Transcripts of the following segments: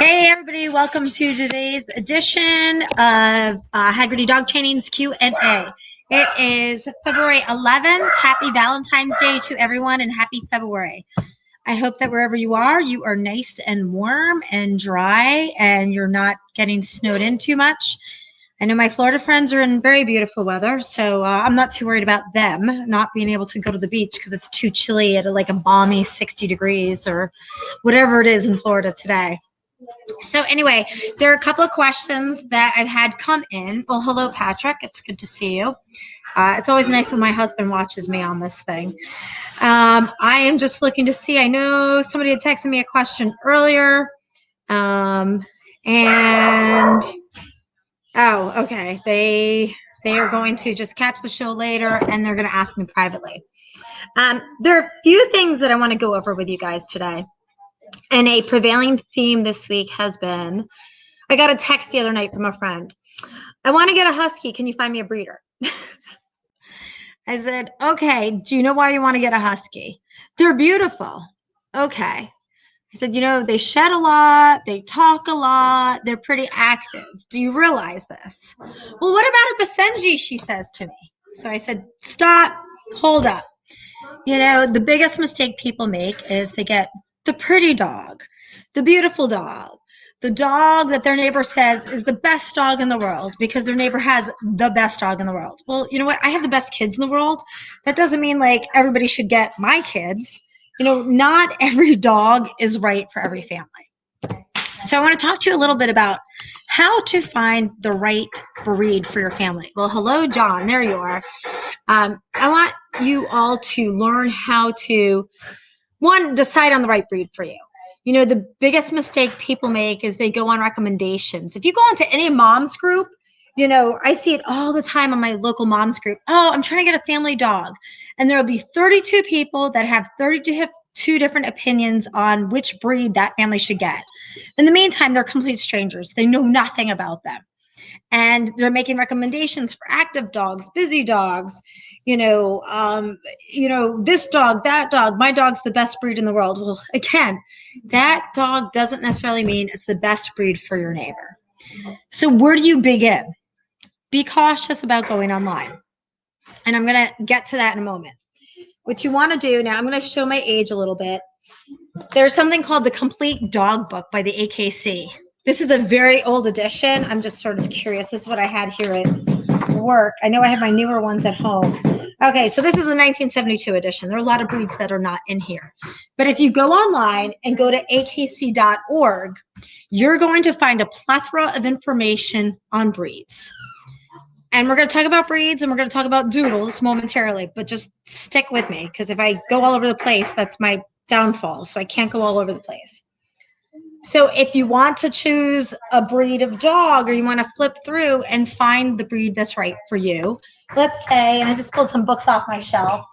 Hey everybody, welcome to today's edition of Haggerty Dog Training's Q&A. It is February 11th. Happy Valentine's Day to everyone and happy February. I hope that wherever you are nice and warm and dry and you're not getting snowed in too much. I know my Florida friends are in very beautiful weather, so I'm not too worried about them not being able to go to the beach because it's too chilly at like a balmy 60 degrees or whatever it is in Florida today. So anyway, there are a couple of questions that I've had come in. Well, hello, Patrick. It's good to see you. It's always nice when my husband watches me on this thing. I am just looking to see. I know somebody had texted me a question earlier. Oh, okay. They are going to just catch the show later, and they're going to ask me privately. There are a few things that I want to go over with you guys today. And a prevailing theme this week has been, I got a text the other night from a friend. I want to get a Husky. Can you find me a breeder? I said, okay, do you know why you want to get a Husky? They're beautiful. Okay. I said, you know, they shed a lot. They talk a lot. They're pretty active. Do you realize this? Well, what about a Basenji, she says to me. So I said, stop, hold up. You know, the biggest mistake people make is they get the pretty dog, the beautiful dog, the dog that their neighbor says is the best dog in the world because their neighbor has the best dog in the world. Well, you know what? I have the best kids in the world. That doesn't mean like everybody should get my kids. You know, not every dog is right for every family. So I want to talk to you a little bit about how to find the right breed for your family. Well, hello, John. There you are. I want you all to learn how to decide on the right breed for you. You know, the biggest mistake people make is they go on recommendations. If you go onto any mom's group, you know, I see it all the time on my local mom's group. Oh, I'm trying to get a family dog. And there will be 32 people that have 32 different opinions on which breed that family should get. In the meantime, they're complete strangers. They know nothing about them. And they're making recommendations for active dogs, busy dogs, this dog, that dog, my dog's the best breed in the world. Well, again, that dog doesn't necessarily mean it's the best breed for your neighbor. So where do you begin? Be cautious about going online. And I'm going to get to that in a moment. What you want to do now, I'm going to show my age a little bit. There's something called the Complete Dog Book by the AKC. This is a very old edition. I'm just sort of curious. This is what I had here at work. I know I have my newer ones at home. Okay, so this is the 1972 edition. There are a lot of breeds that are not in here. But if you go online and go to akc.org, you're going to find a plethora of information on breeds. And we're going to talk about breeds and we're going to talk about doodles momentarily, but just stick with me because if I go all over the place, that's my downfall. So I can't go all over the place. So if you want to choose a breed of dog or you want to flip through and find the breed that's right for you, let's say, and I just pulled some books off my shelf,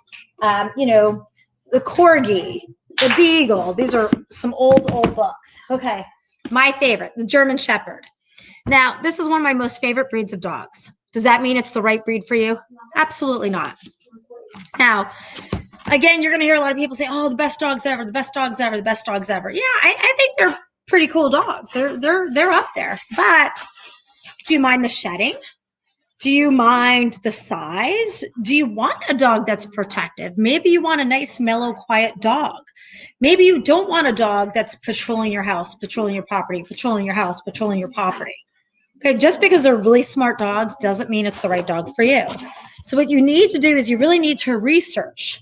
the Corgi, the Beagle. These are some old books. Okay, my favorite, the German Shepherd. Now, this is one of my most favorite breeds of dogs. Does that mean it's the right breed for you? Absolutely not. Now, again, you're going to hear a lot of people say, oh, the best dogs ever, the best dogs ever, the best dogs ever. Yeah, I think they're pretty cool dogs. They're up there. But do you mind the shedding? Do you mind the size? Do you want a dog that's protective? Maybe you want a nice, mellow, quiet dog. Maybe you don't want a dog that's patrolling your house, patrolling your property, patrolling your house, patrolling your property. Okay, just because they're really smart dogs doesn't mean it's the right dog for you. So what you need to do is you really need to research.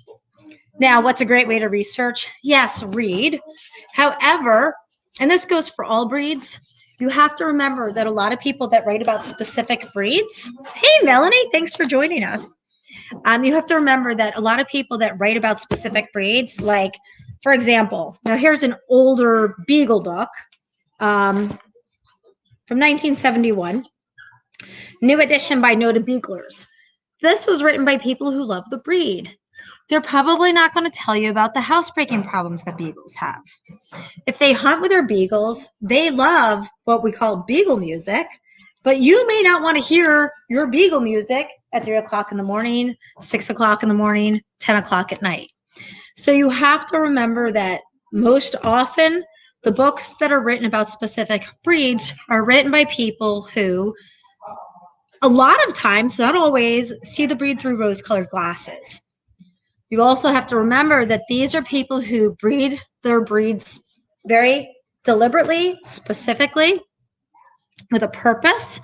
Now, what's a great way to research? Yes, read. However, and this goes for all breeds, you have to remember that a lot of people that write about specific breeds, hey, Melanie, thanks for joining us. You have to remember that a lot of people that write about specific breeds, like, for example, now here's an older Beagle book from 1971, new edition by Noted Beaglers. This was written by people who love the breed. They're probably not going to tell you about the housebreaking problems that beagles have. If they hunt with their beagles, they love what we call beagle music, but you may not want to hear your beagle music at 3 o'clock in the morning, 6 o'clock in the morning, 10 o'clock at night. So you have to remember that most often The books that are written about specific breeds are written by people who, a lot of times, not always, see the breed through rose-colored glasses. You also have to remember that these are people who breed their breeds very deliberately, specifically, with a purpose,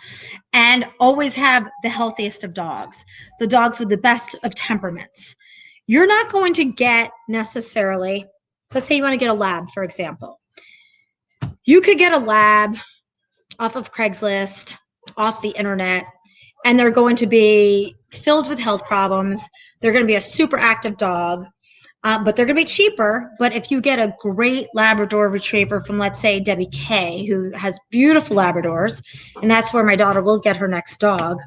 and always have the healthiest of dogs, the dogs with the best of temperaments. You're not going to get necessarily, let's say you want to get a lab, for example. You could get a lab off of Craigslist, off the internet, and they're going to be filled with health problems. They're going to be a super active dog, but they're going to be cheaper. But if you get a great Labrador Retriever from, let's say, Debbie K, who has beautiful Labradors, and that's where my daughter will get her next dog,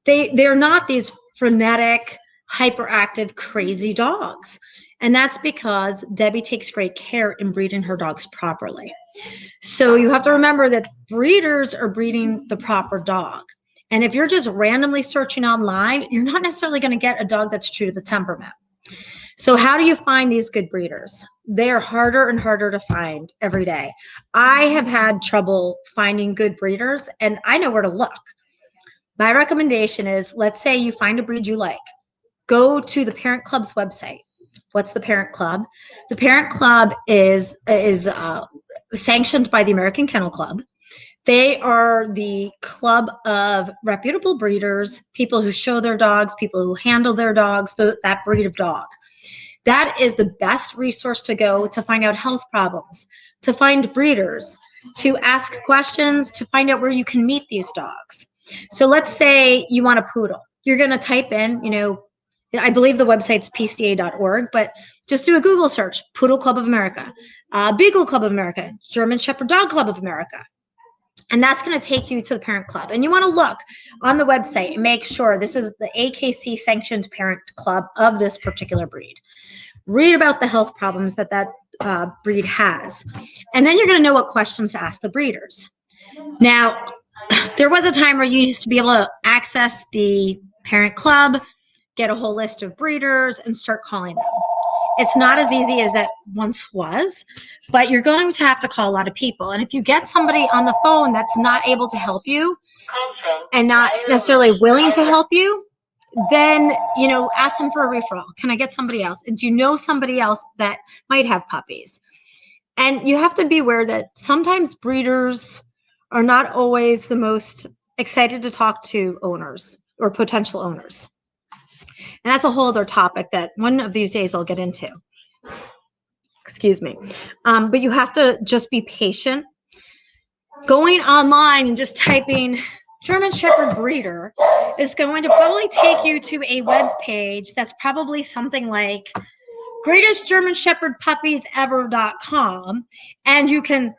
they're not these frenetic, hyperactive, crazy dogs. And that's because Debbie takes great care in breeding her dogs properly. So you have to remember that breeders are breeding the proper dog. And if you're just randomly searching online, you're not necessarily going to get a dog that's true to the temperament. So how do you find these good breeders? They are harder and harder to find every day. I have had trouble finding good breeders, and I know where to look. My recommendation is, let's say you find a breed you like. Go to the parent club's website. What's the parent club? The parent club is sanctioned by the American Kennel Club. They are the club of reputable breeders, people who show their dogs, people who handle their dogs, that breed of dog. That is the best resource to go to find out health problems, to find breeders, to ask questions, to find out where you can meet these dogs. So let's say you want a poodle. You're going to type in, I believe the website's pca.org, but just do a Google search, Poodle Club of America, Beagle Club of America, German Shepherd Dog Club of America. And that's going to take you to the parent club. And you want to look on the website and make sure this is the AKC sanctioned parent club of this particular breed. Read about the health problems that breed has. And then you're going to know what questions to ask the breeders. Now, there was a time where you used to be able to access the parent club, get a whole list of breeders, and start calling them. It's not as easy as that once was, but you're going to have to call a lot of people. And if you get somebody on the phone that's not able to help you and not necessarily willing to help you, then, ask them for a referral. Can I get somebody else? And do you know somebody else that might have puppies? And you have to be aware that sometimes breeders are not always the most excited to talk to owners or potential owners. And that's a whole other topic that one of these days I'll get into. Excuse me. But you have to just be patient. Going online and just typing German Shepherd breeder is going to probably take you to a web page that's probably something like greatestgermanshepherdpuppiesever.com, and you can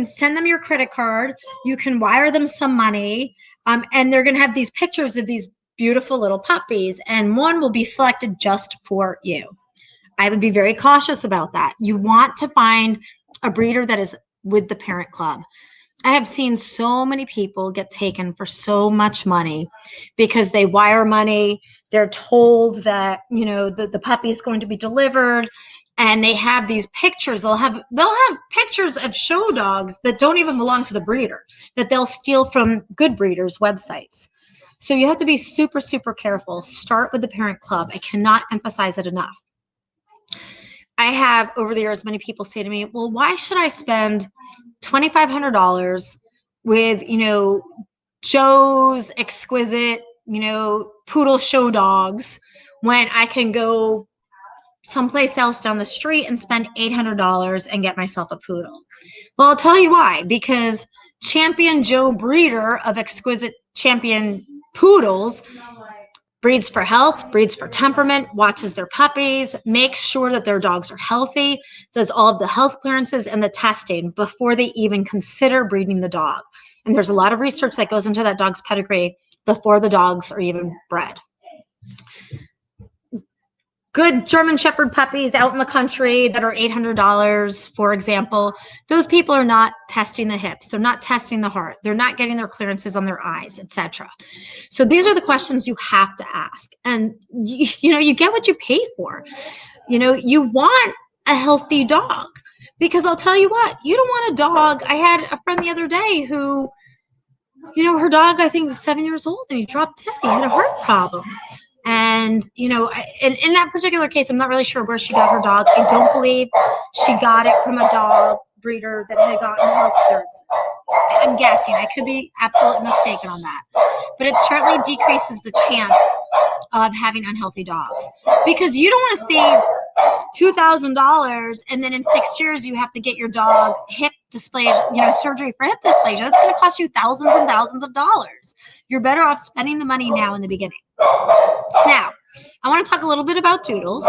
send them your credit card, you can wire them some money, and they're going to have these pictures of these beautiful little puppies, and one will be selected just for you. I would be very cautious about that. You want to find a breeder that is with the parent club. I have seen so many people get taken for so much money because they wire money. They're told that, the puppy is going to be delivered, and they have these pictures. They'll have pictures of show dogs that don't even belong to the breeder, that they'll steal from good breeders' websites. So you have to be super, super careful. Start with the parent club. I cannot emphasize it enough. I have, over the years, many people say to me, well, why should I spend $2,500 with, Joe's exquisite, poodle show dogs when I can go someplace else down the street and spend $800 and get myself a poodle? Well, I'll tell you why. Because Champion Joe breeder of exquisite champion poodles breeds for health, breeds for temperament, watches their puppies, makes sure that their dogs are healthy, does all of the health clearances and the testing before they even consider breeding the dog. And there's a lot of research that goes into that dog's pedigree before the dogs are even bred. Good German Shepherd puppies out in the country that are $800, for example, those people are not testing the hips. They're not testing the heart. They're not getting their clearances on their eyes, etc. So these are the questions you have to ask. And, you get what you pay for. You want a healthy dog. Because I'll tell you what, you don't want a dog. I had a friend the other day who, her dog, I think, was 7 years old and he dropped dead. He had heart problems. And, in that particular case, I'm not really sure where she got her dog. I don't believe she got it from a dog breeder that had gotten health clearances. I'm guessing. I could be absolutely mistaken on that. But it certainly decreases the chance of having unhealthy dogs. Because you don't want to save $2,000 and then in 6 years you have to get your dog hip dysplasia, surgery for hip dysplasia. That's going to cost you thousands and thousands of dollars. You're better off spending the money now in the beginning. Now, I want to talk a little bit about doodles.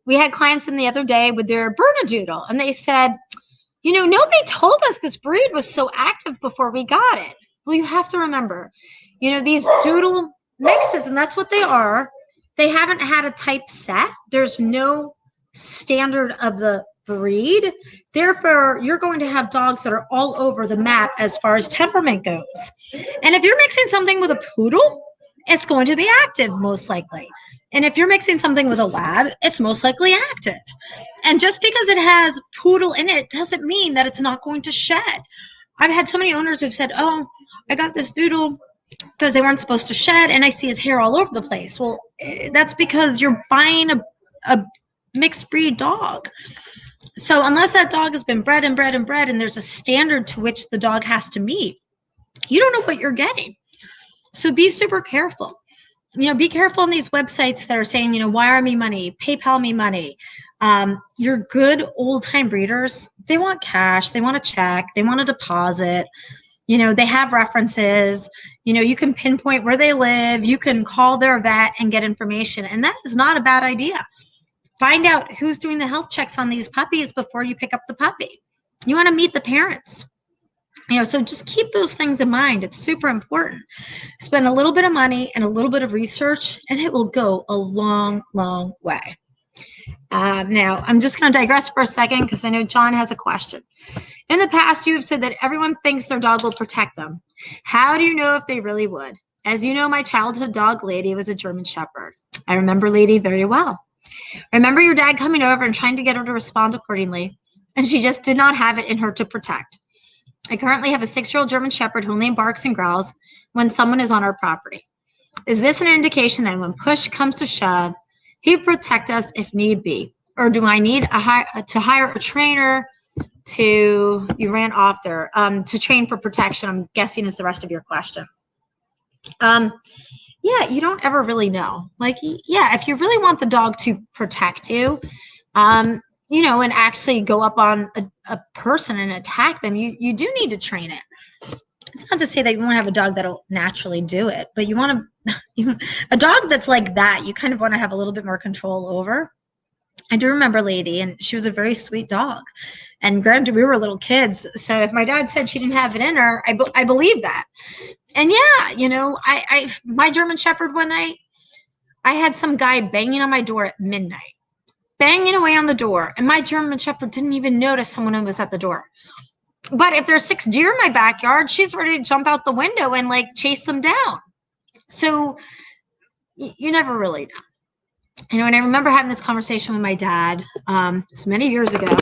We had clients in the other day with their Bernedoodle, and they said, nobody told us this breed was so active before we got it. Well, you have to remember, these doodle mixes, and that's what they are. They haven't had a type set. There's no standard of the breed. Therefore, you're going to have dogs that are all over the map as far as temperament goes. And if you're mixing something with a poodle, it's going to be active, most likely. And if you're mixing something with a lab, it's most likely active. And just because it has poodle in it doesn't mean that it's not going to shed. I've had so many owners who've said, oh, I got this doodle because they weren't supposed to shed, and I see his hair all over the place. Well, that's because you're buying a mixed breed dog. So unless that dog has been bred and bred and bred, and there's a standard to which the dog has to meet, you don't know what you're getting. So be super careful. Be careful on these websites that are saying, wire me money, PayPal me money. Your good old time breeders, they want cash, they want a check, they want a deposit. They have references. You can pinpoint where they live. You can call their vet and get information. And that is not a bad idea. Find out who's doing the health checks on these puppies before you pick up the puppy. You want to meet the parents. So just keep those things in mind. It's super important. Spend a little bit of money and a little bit of research, and it will go a long, long way. Now, I'm just going to digress for a second because I know John has a question. In the past, you have said that everyone thinks their dog will protect them. How do you know if they really would? As you know, my childhood dog, Lady, was a German Shepherd. I remember Lady very well. I remember your dad coming over and trying to get her to respond accordingly, and she just did not have it in her to protect. I currently have a 6-year-old German Shepherd who only barks and growls when someone is on our property. Is this an indication that when push comes to shove, he would protect us if need be? Or do I need to hire a trainer to train for protection? I'm guessing is the rest of your question. Yeah, you don't ever really know. If you really want the dog to protect you, and actually go up on a person and attack them, you do need to train it. It's not to say that you won't have a dog that'll naturally do it, but you want a dog that's like that, you kind of want to have a little bit more control over. I do remember Lady, and she was a very sweet dog. And granted, we were little kids, so if my dad said she didn't have it in her, I believe that. And yeah, my German Shepherd one night, I had some guy banging on my door at midnight, banging away on the door, and my German Shepherd didn't even notice someone was at the door. But if there's 6 deer in my backyard, she's ready to jump out the window and chase them down. So you never really know. And I remember having this conversation with my dad many years ago.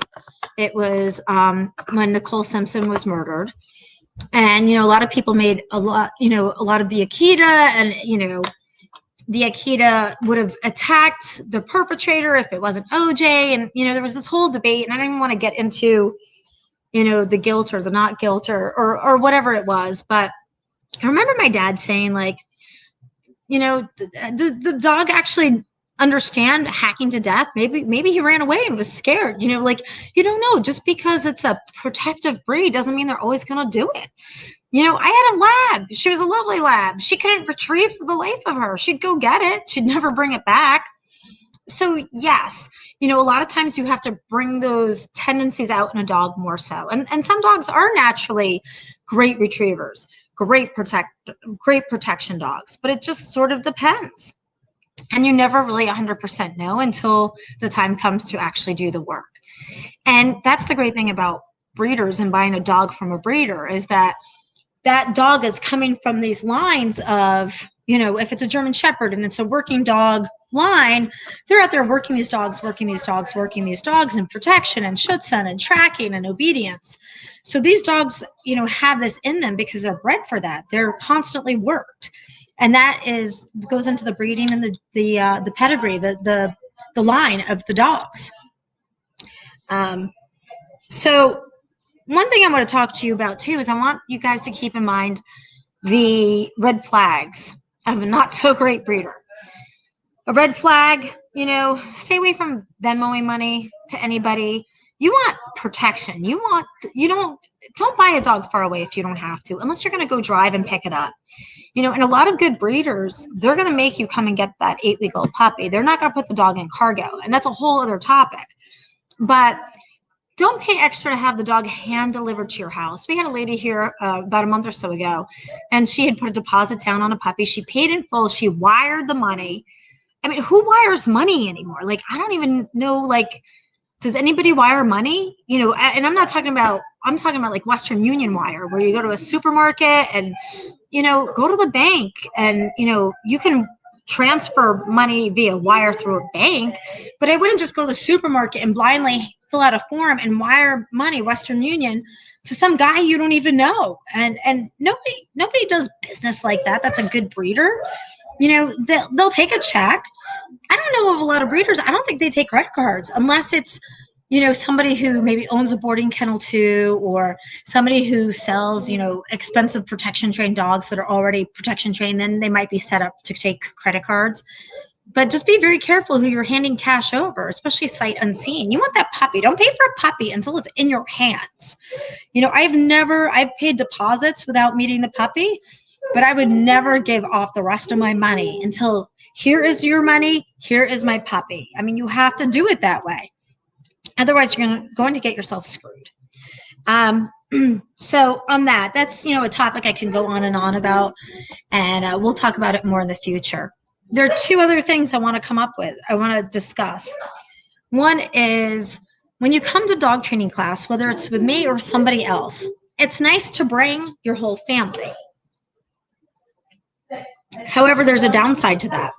It was when Nicole Simpson was murdered. And, a lot of people made a lot of the Akita, and, the Akita would have attacked the perpetrator if it wasn't OJ. And, there was this whole debate, and I don't even want to get into, the guilt or the not guilt or whatever it was. But I remember my dad saying, the dog actually understand hacking to death. Maybe he ran away and was scared. You don't know. Just because it's a protective breed doesn't mean they're always going to do it. I had a lab. She was a lovely lab. She couldn't retrieve for the life of her. She'd go get it. She'd never bring it back. So yes, a lot of times you have to bring those tendencies out in a dog more so. And some dogs are naturally great retrievers, great protection dogs, but it just sort of depends. And you never really 100% know until the time comes to actually do the work. And that's the great thing about breeders and buying a dog from a breeder, is that dog is coming from these lines of, if it's a German Shepherd and it's a working dog, line, they're out there working these dogs in protection and schutzen and tracking and obedience. So these dogs, have this in them because they're bred for that. They're constantly worked. And that goes into the breeding and the pedigree, the line of the dogs. So one thing I want to talk to you about too is I want you guys to keep in mind the red flags of a not so great breeder. A red flag, stay away from Venmoing money to anybody. You want protection. Don't buy a dog far away if you don't have to, unless you're going to go drive and pick it up. And a lot of good breeders, they're going to make you come and get that 8-week-old puppy. They're not going to put the dog in cargo. And that's a whole other topic. But don't pay extra to have the dog hand delivered to your house. We had a lady here about a month or so ago, and she had put a deposit down on a puppy. She paid in full. She wired the money. I mean, who wires money anymore? Like, I don't even know, like, does anybody wire money? And I'm talking about like Western Union wire, where you go to a supermarket and, go to the bank and, you can transfer money via wire through a bank, but I wouldn't just go to the supermarket and blindly fill out a form and wire money, Western Union, to some guy you don't even know. And nobody does business like that. That's a good breeder. They'll take a check. I don't know of a lot of breeders. I don't think they take credit cards unless it's, somebody who maybe owns a boarding kennel too, or somebody who sells, expensive protection trained dogs that are already protection trained. Then they might be set up to take credit cards. But just be very careful who you're handing cash over, especially sight unseen. You want that puppy. Don't pay for a puppy until it's in your hands. I've paid deposits without meeting the puppy, but I would never give off the rest of my money until here is your money, here is my puppy. I mean, you have to do it that way. Otherwise, you're going to get yourself screwed. So on that's, a topic I can go on and on about, and we'll talk about it more in the future. There are two other things I want to discuss. One is when you come to dog training class, whether it's with me or somebody else, it's nice to bring your whole family. However, there's a downside to that.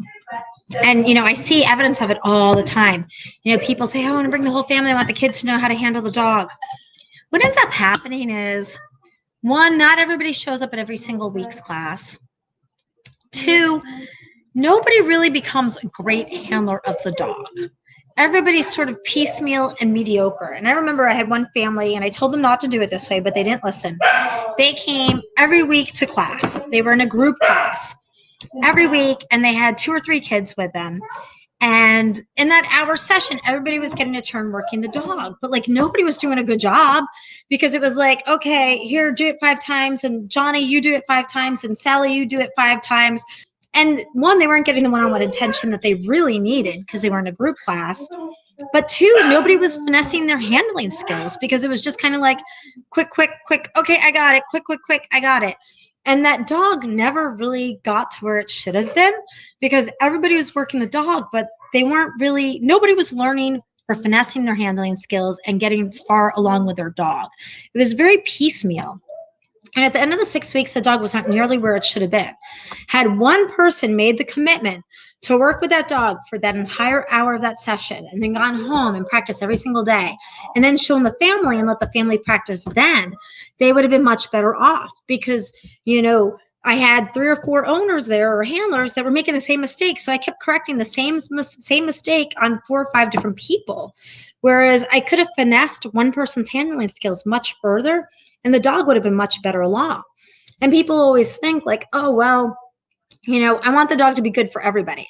And, I see evidence of it all the time. People say, I want to bring the whole family. I want the kids to know how to handle the dog. What ends up happening is, one, not everybody shows up at every single week's class. Two, nobody really becomes a great handler of the dog. Everybody's sort of piecemeal and mediocre. And I remember I had one family, and I told them not to do it this way, but they didn't listen. They came every week to class. They were in a group class every week, and they had 2 or 3 kids with them. And in that hour session, everybody was getting a turn working the dog, but like nobody was doing a good job, because it was like, okay, here, do it 5 times. And Johnny, you do it 5 times. And Sally, you do it 5 times. And one, they weren't getting the one-on-one attention that they really needed because they were in a group class. But 2, nobody was finessing their handling skills, because it was just kind of like quick, quick, quick. Okay, I got it. Quick, quick, quick. I got it. And that dog never really got to where it should have been, because everybody was working the dog, but nobody was learning or finessing their handling skills and getting far along with their dog. It was very piecemeal. And at the end of the 6 weeks, the dog was not nearly where it should have been. Had one person made the commitment to work with that dog for that entire hour of that session, and then gone home and practiced every single day, and then shown the family and let the family practice, then they would have been much better off, because, I had 3 or 4 owners there, or handlers, that were making the same mistake. So I kept correcting the same mistake on 4 or 5 different people. Whereas I could have finessed one person's handling skills much further, and the dog would have been much better along. And people always think like, oh, well, I want the dog to be good for everybody.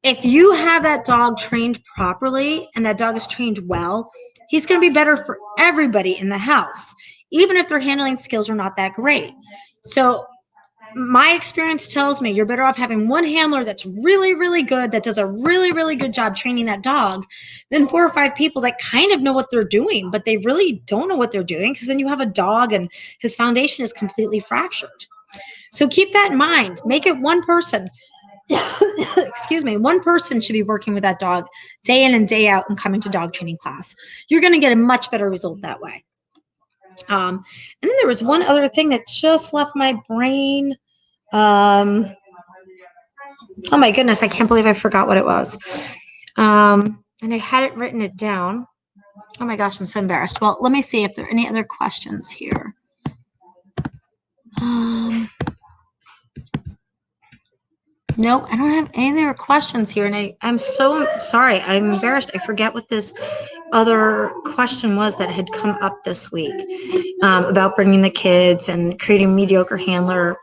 If you have that dog trained properly and that dog is trained well, he's going to be better for everybody in the house, even if their handling skills are not that great. So my experience tells me you're better off having one handler that's really, really good, that does a really, really good job training that dog, than 4 or 5 people that kind of know what they're doing, but they really don't know what they're doing, because then you have a dog and his foundation is completely fractured. So keep that in mind. Make it one person. Excuse me. One person should be working with that dog day in and day out and coming to dog training class. You're going to get a much better result that way. And then there was one other thing that just left my brain. Oh my goodness, I can't believe I forgot what it was. And I hadn't written it down. Oh my gosh, I'm so embarrassed. Well, let me see if there are any other questions here. No, I don't have any other questions here. And I'm so sorry. I'm embarrassed. I forget what this other question was that had come up this week about bringing the kids and creating mediocre handler,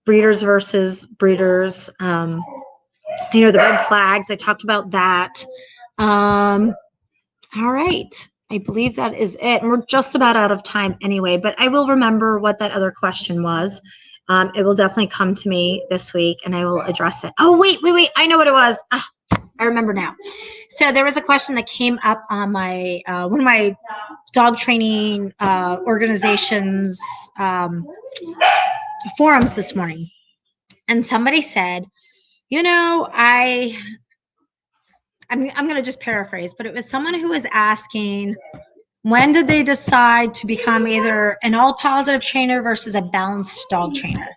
breeders versus breeders, the red flags. I talked about that. All right. I believe that is it. And we're just about out of time anyway, but I will remember what that other question was. It will definitely come to me this week and I will address it. Oh, wait. I know what it was. I remember now. So there was a question that came up on my one of my dog training organizations forums this morning. And somebody said, I'm going to just paraphrase, but it was someone who was asking, when did they decide to become either an all positive trainer versus a balanced dog trainer?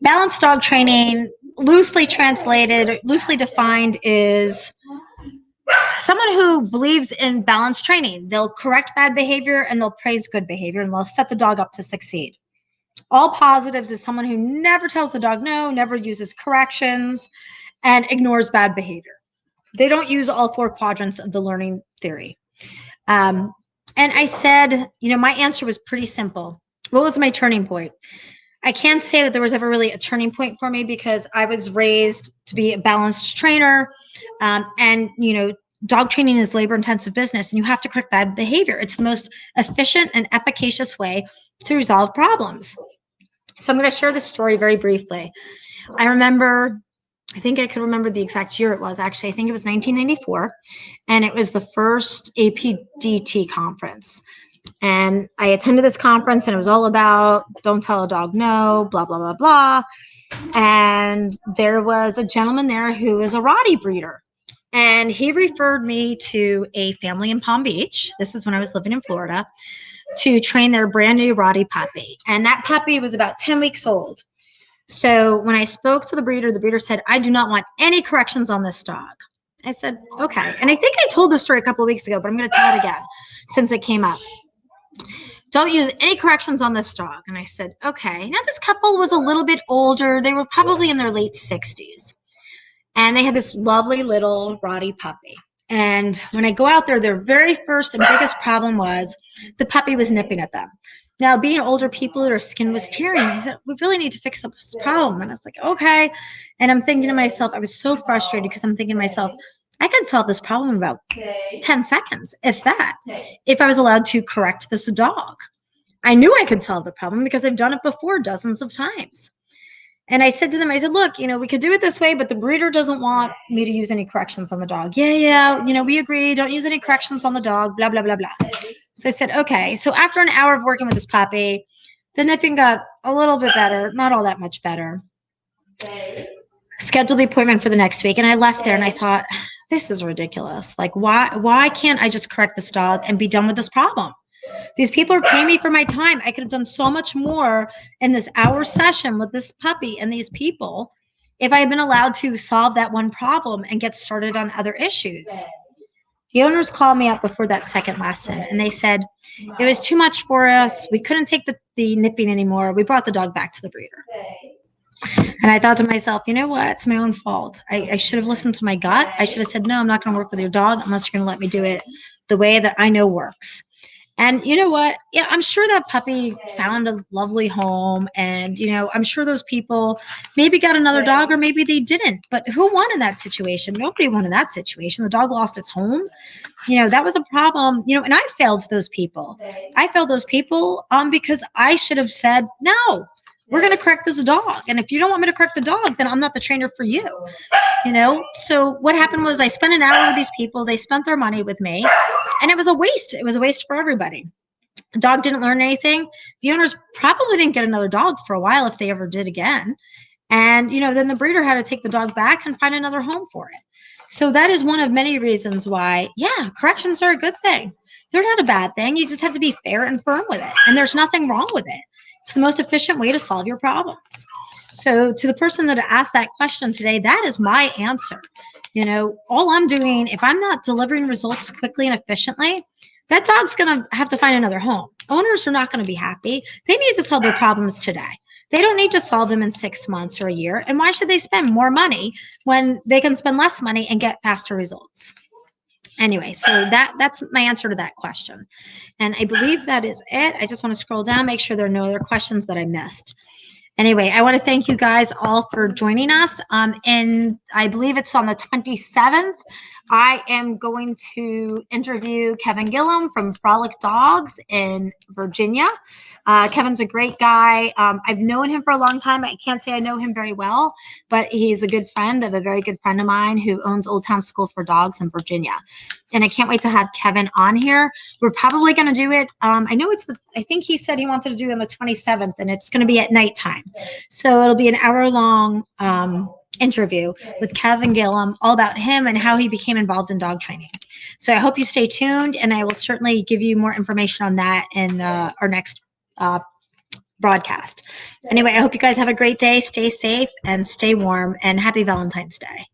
Balanced dog training, loosely translated, loosely defined, is someone who believes in balanced training. They'll correct bad behavior and they'll praise good behavior and they'll set the dog up to succeed. All positives is someone who never tells the dog no, never uses corrections, and ignores bad behavior. They don't use all four quadrants of the learning theory. And I said, my answer was pretty simple. What was my turning point? I can't say that there was ever really a turning point for me because I was raised to be a balanced trainer. And dog training is labor-intensive business and you have to correct bad behavior. It's the most efficient and efficacious way to resolve problems. So I'm going to share this story very briefly. I think I could remember the exact year it was, actually. I think it was 1994, and it was the first APDT conference. And I attended this conference, and it was all about don't tell a dog no, blah, blah, blah, blah. And there was a gentleman there who is a Rottie breeder. And he referred me to a family in Palm Beach. This is when I was living in Florida, to train their brand new Rottie puppy. And that puppy was about 10 weeks old. So when I spoke to the breeder said, I do not want any corrections on this dog. I said, okay. And I think I told this story a couple of weeks ago, but I'm going to tell it again since it came up. Don't use any corrections on this dog. And I said, okay. Now this couple was a little bit older. They were probably in their late 60s. And they had this lovely little Rottie puppy. And when I go out there, their very first and biggest problem was the puppy was nipping at them. Now, being older people, their skin was tearing. He said, we really need to fix up this problem. And I was like, okay. And I'm thinking to myself, I was so frustrated because I'm thinking to myself, I could solve this problem in about 10 seconds, if that, if I was allowed to correct this dog. I knew I could solve the problem because I've done it before dozens of times. And I said to them, I said, look, we could do it this way, but the breeder doesn't want me to use any corrections on the dog. Yeah, we agree. Don't use any corrections on the dog, blah, blah, blah, blah. So I said, okay. So after an hour of working with this puppy, the nipping got a little bit better, not all that much better. Scheduled the appointment for the next week. And I left there and I thought, this is ridiculous. Like, why can't I just correct this dog and be done with this problem? These people are paying me for my time. I could have done so much more in this hour session with this puppy and these people if I had been allowed to solve that one problem and get started on other issues. The owners called me up before that second lesson and they said, it was too much for us. We couldn't take the nipping anymore. We brought the dog back to the breeder. And I thought to myself, you know what? It's my own fault. I should have listened to my gut. I should have said, no, I'm not going to work with your dog unless you're going to let me do it the way that I know works. And you know what? Yeah, I'm sure that puppy found a lovely home. And, I'm sure those people maybe got another dog or maybe they didn't. But who won in that situation? Nobody won in that situation. The dog lost its home. That was a problem, and I failed those people. I failed those people because I should have said, no, we're going to correct this dog. And if you don't want me to correct the dog, then I'm not the trainer for you. So what happened was I spent an hour with these people. They spent their money with me. And it was a waste. It was a waste for everybody. The dog didn't learn anything. The owners probably didn't get another dog for a while if they ever did again. And, then the breeder had to take the dog back and find another home for it. So that is one of many reasons why, corrections are a good thing. They're not a bad thing. You just have to be fair and firm with it. And there's nothing wrong with it. It's the most efficient way to solve your problems. So to the person that asked that question today, that is my answer. All I'm doing, if I'm not delivering results quickly and efficiently, that dog's going to have to find another home. Owners are not going to be happy. They need to solve their problems today. They don't need to solve them in 6 months or a year. And why should they spend more money when they can spend less money and get faster results? Anyway, so that's my answer to that question. And I believe that is it. I just want to scroll down, make sure there are no other questions that I missed. Anyway, I want to thank you guys all for joining us. And I believe it's on the 27th. I am going to interview Kevin Gillum from Frolic Dogs in Virginia. Kevin's a great guy. I've known him for a long time. I can't say I know him very well, but he's a good friend of a very good friend of mine who owns Old Town School for Dogs in Virginia. And I can't wait to have Kevin on here. We're probably going to do it. I think he said he wanted to do it on the 27th, and it's going to be at nighttime. So it'll be an hour-long interview with Kevin Gillum, all about him and how he became involved in dog training. So I hope you stay tuned, and I will certainly give you more information on that in our next broadcast. Anyway, I hope you guys have a great day. Stay safe and stay warm, and happy Valentine's Day.